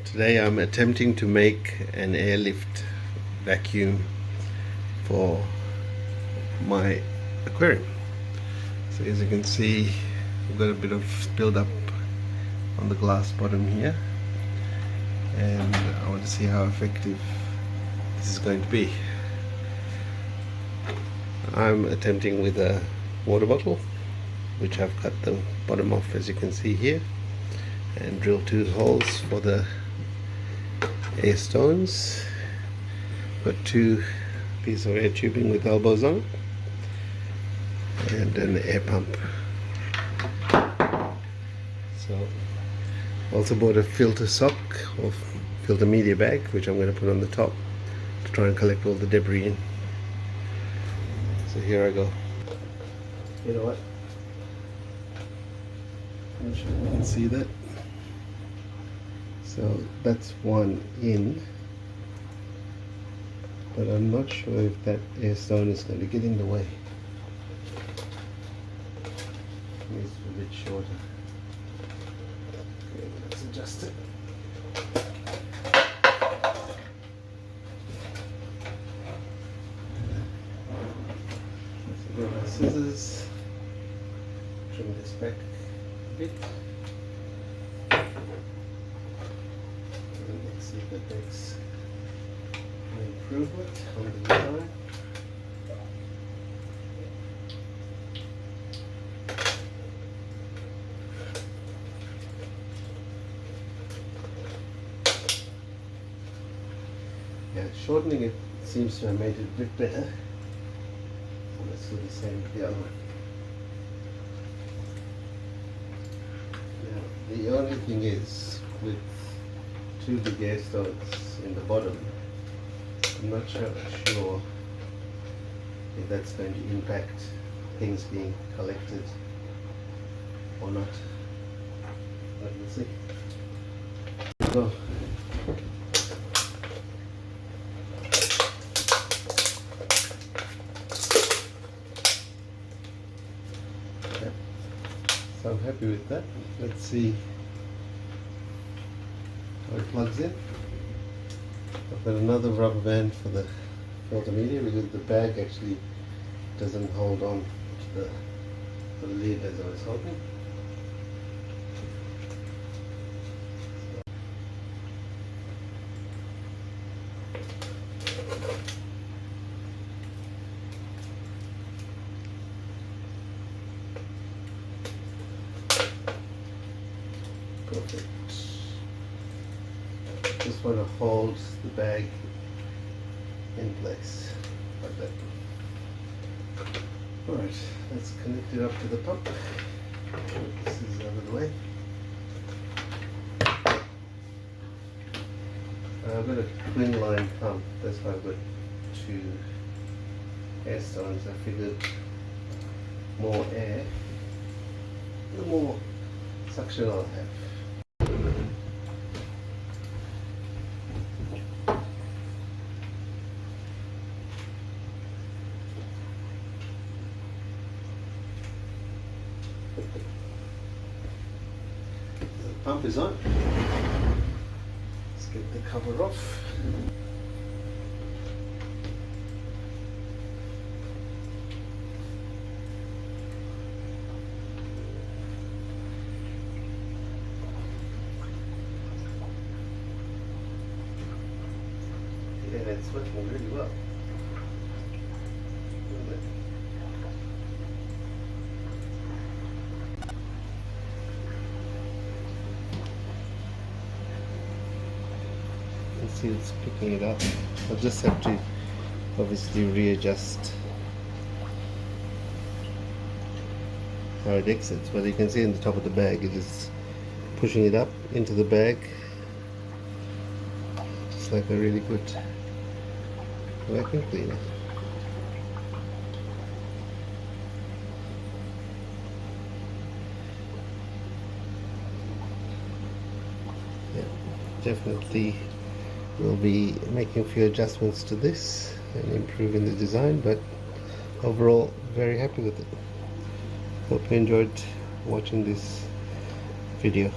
Today I'm attempting to make an airlift vacuum for my aquarium. So as you can see, we've got a bit of build up on the glass bottom here, and I want to see how effective this is going to be. I'm attempting with a water bottle, which I've cut the bottom off as you can see here, and drilled 2 holes for the air stones. Got 2 pieces of air tubing with elbows on it, and an air pump. So also bought a filter sock or filter media bag, which I'm going to put on the top to try and collect all the debris in. So here I go. You know what? I'm not sure if you can see that. So that's one in, but I'm not sure if that air stone is going to get in the way. It needs to be a bit shorter. Okay, let's adjust it. So with my scissors, trim this back a bit. Let's see if that makes an improvement on the design. Yeah, shortening it seems to have made it a bit better. So let's do the same with the other one. Now, the only thing is, with 2 big air stones in the bottom, I'm not sure if that's going to impact things being collected or not. Let me see. So, so I'm happy with that. Let's see how it plugs in. I've got another rubber band for the filter media because the bag actually doesn't hold on to the lid as I was hoping. Perfect. Just want to hold the bag in place like that. Alright, let's connect it up to the pump. This is out of the way. I've got a twin line pump, that's why I've got 2 air stones. I figured more air, the more suction I'll have. The pump is on. Let's get the cover off. Yeah, it's working really well. See, it's picking it up. I'll just have to obviously readjust how it exits, but you can see in the top of the bag it is pushing it up into the bag. It's like a really good vacuum cleaner. Yeah, definitely. We'll be making a few adjustments to this and improving the design, but overall very happy with it. Hope you enjoyed watching this video.